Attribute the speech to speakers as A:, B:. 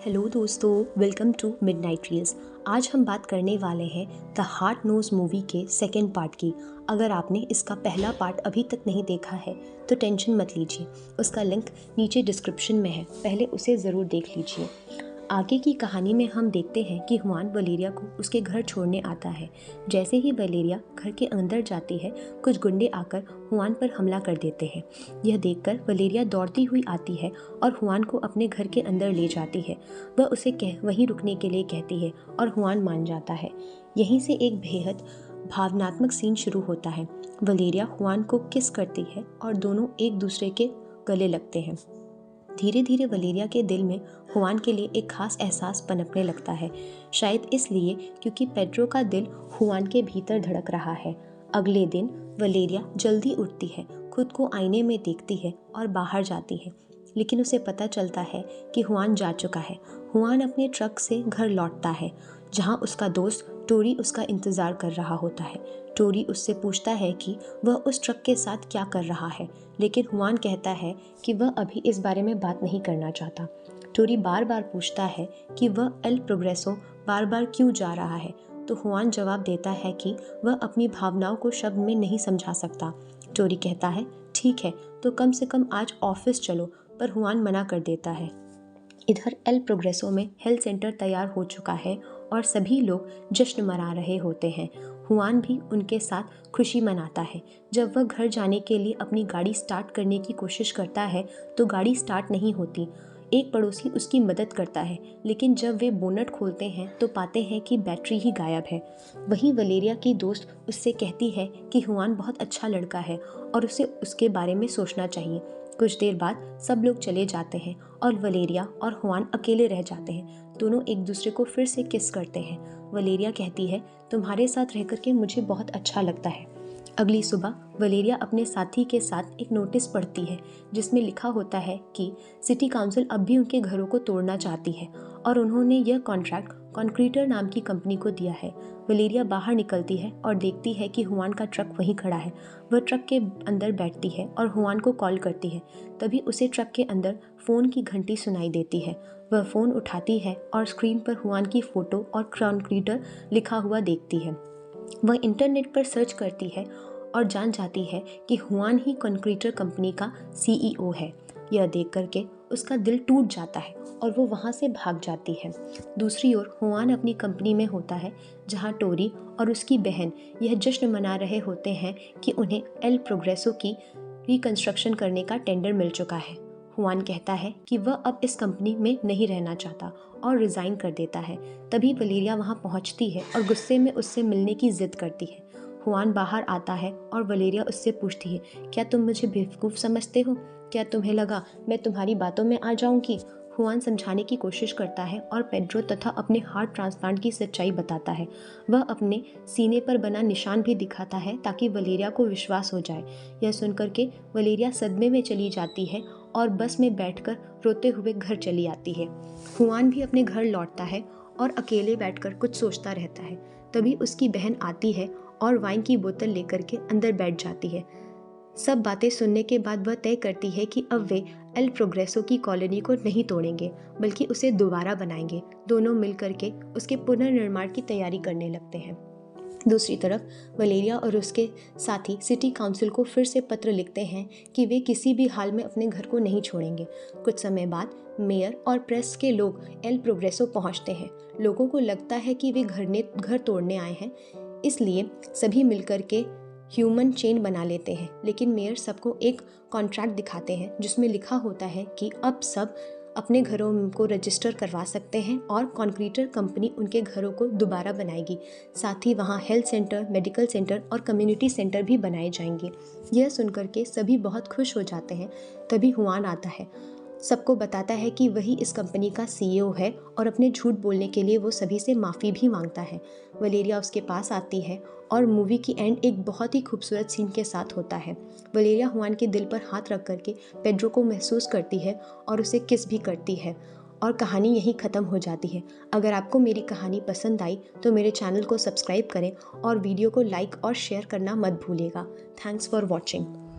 A: Hello दोस्तों, welcome to midnight reels. आज हम बात करने वाले हैं द हार्ड नोज मूवी के सेकेंड पार्ट की। अगर आपने इसका पहला पार्ट अभी तक नहीं देखा है तो टेंशन मत लीजिए, उसका लिंक नीचे डिस्क्रिप्शन में है, पहले उसे ज़रूर देख लीजिए। आगे की कहानी में हम देखते हैं कि हुआन वलेरिया को उसके घर छोड़ने आता है। जैसे ही वलेरिया घर के अंदर जाती है, कुछ गुंडे आकर हुआन पर हमला कर देते हैं। यह देखकर वलेरिया दौड़ती हुई आती है और हुआन को अपने घर के अंदर ले जाती है। वह उसे वहीं रुकने के लिए कहती है और हुआन मान जाता है। यहीं से एक बेहद भावनात्मक सीन शुरू होता है। वलेरिया हुआन को किस करती है और दोनों एक दूसरे के गले लगते हैं। धीरे धीरे वलेरिया के दिल में हुआन के लिए एक खास एहसास पनपने लगता है, शायद इसलिए क्योंकि पेड्रो का दिल हुआन के भीतर धड़क रहा है। अगले दिन वलेरिया जल्दी उठती है, खुद को आईने में देखती है और बाहर जाती है, लेकिन उसे पता चलता है कि हुआन जा चुका है। हुआन अपने ट्रक से घर लौटता है, जहां उसका दोस्त टोरी उसका इंतज़ार कर रहा होता है। टोरी उससे पूछता है कि वह उस ट्रक के साथ क्या कर रहा है, लेकिन हुआन कहता है कि वह अभी इस बारे में बात नहीं करना चाहता। टोरी बार बार पूछता है कि वह एल प्रोग्रेसो बार बार क्यों जा रहा है, तो हुआन जवाब देता है कि वह अपनी भावनाओं को शब्द में नहीं समझा सकता। टोरी कहता है, ठीक है, तो कम से कम आज ऑफिस चलो, पर हुआन मना कर देता है। इधर एल प्रोग्रेसो में हेल्थ सेंटर तैयार हो चुका है और सभी लोग जश्न मना रहे होते हैं। हुआन भी उनके साथ खुशी मनाता है। जब वह घर जाने के लिए अपनी गाड़ी स्टार्ट करने की कोशिश करता है तो गाड़ी स्टार्ट नहीं होती। एक पड़ोसी उसकी मदद करता है, लेकिन जब वे बोनट खोलते हैं तो पाते हैं कि बैटरी ही गायब है। वहीं वलेरिया की दोस्त उससे कहती है कि हुआन बहुत अच्छा लड़का है और उसे उसके बारे में सोचना चाहिए। कुछ देर बाद सब लोग चले जाते हैं और वलेरिया और हुआन अकेले रह जाते हैं। दोनों एक दूसरे को फिर से किस करते हैं। वलेरिया कहती है, तुम्हारे साथ रह करके मुझे बहुत अच्छा लगता है। अगली सुबह वलेरिया अपने साथी के साथ एक नोटिस पढ़ती है, जिसमें लिखा होता है कि सिटी काउंसिल अब भी उनके घरों को तोड़ना चाहती है और उन्होंने यह कॉन्ट्रैक्ट कॉन्क्रीटर नाम की कंपनी को दिया है। वलेरिया बाहर निकलती है और देखती है कि हुआन का ट्रक वहीं खड़ा है। वह ट्रक के अंदर बैठती है और हुआन को कॉल करती है। तभी उसे ट्रक के अंदर फ़ोन की घंटी सुनाई देती है। वह फ़ोन उठाती है और स्क्रीन पर हुआन की फ़ोटो और कॉन्क्रीटर लिखा हुआ देखती है। वह इंटरनेट पर सर्च करती है और जान जाती है कि हुआन ही कॉन्क्रीटर कंपनी का सीईओ है। यह देख करके उसका दिल टूट जाता है और वो वहाँ से भाग जाती है। दूसरी ओर हुआन अपनी कंपनी में होता है, जहाँ टोरी और उसकी बहन यह जश्न मना रहे होते हैं कि उन्हें एल प्रोग्रेसो की रिकंस्ट्रक्शन करने का टेंडर मिल चुका है। हुआन कहता है कि वह अब इस कंपनी में नहीं रहना चाहता और रिज़ाइन कर देता है। तभी वलेरिया वहाँ पहुँचती है और गुस्से में उससे मिलने की जिद करती है। हुआन बाहर आता है और वलेरिया उससे पूछती है, क्या तुम मुझे बेवकूफ़ समझते हो? क्या तुम्हें लगा मैं तुम्हारी बातों में आ जाऊंगी? हुआन समझाने की कोशिश करता है और पेड्रो तथा अपने हार्ट ट्रांसप्लांट की सच्चाई बताता है। वह अपने सीने पर बना निशान भी दिखाता है ताकि वलेरिया को विश्वास हो जाए। यह सुनकर के वलेरिया सदमे में चली जाती है और बस में बैठकर रोते हुए घर चली आती है। हुआन भी अपने घर लौटता है और अकेले बैठकर कुछ सोचता रहता है। तभी उसकी बहन आती है और वाइन की बोतल लेकर के अंदर बैठ जाती है। सब बातें सुनने के बाद वह तय करती है कि अब वे एल प्रोग्रेसो की कॉलोनी को नहीं तोड़ेंगे, बल्कि उसे दोबारा बनाएंगे। दोनों मिलकर के उसके पुनर्निर्माण की तैयारी करने लगते हैं। दूसरी तरफ वलेरिया और उसके साथी सिटी काउंसिल को फिर से पत्र लिखते हैं कि वे किसी भी हाल में अपने घर को नहीं छोड़ेंगे। कुछ समय बाद मेयर और प्रेस के लोग एल प्रोग्रेसो पहुंचते हैं। लोगों को लगता है कि वे घर तोड़ने आए हैं, इसलिए सभी मिलकर के ह्यूमन चेन बना लेते हैं। लेकिन मेयर सबको एक कॉन्ट्रैक्ट दिखाते हैं जिसमें लिखा होता है कि अब सब अपने घरों को रजिस्टर करवा सकते हैं और कॉन्क्रीटर कंपनी उनके घरों को दोबारा बनाएगी। साथ ही वहाँ हेल्थ सेंटर, मेडिकल सेंटर और कम्युनिटी सेंटर भी बनाए जाएंगे। यह सुनकर के सभी बहुत खुश हो जाते हैं। तभी हुआन आता है, सबको बताता है कि वही इस कंपनी का सीईओ है और अपने झूठ बोलने के लिए वो सभी से माफ़ी भी मांगता है। वलेरिया उसके पास आती है और मूवी की एंड एक बहुत ही खूबसूरत सीन के साथ होता है। वलेरिया हुआन के दिल पर हाथ रख करके पेड्रो को महसूस करती है और उसे किस भी करती है और कहानी यहीं ख़त्म हो जाती है। अगर आपको मेरी कहानी पसंद आई तो मेरे चैनल को सब्सक्राइब करें और वीडियो को लाइक और शेयर करना मत भूलिएगा। Thanks for watching.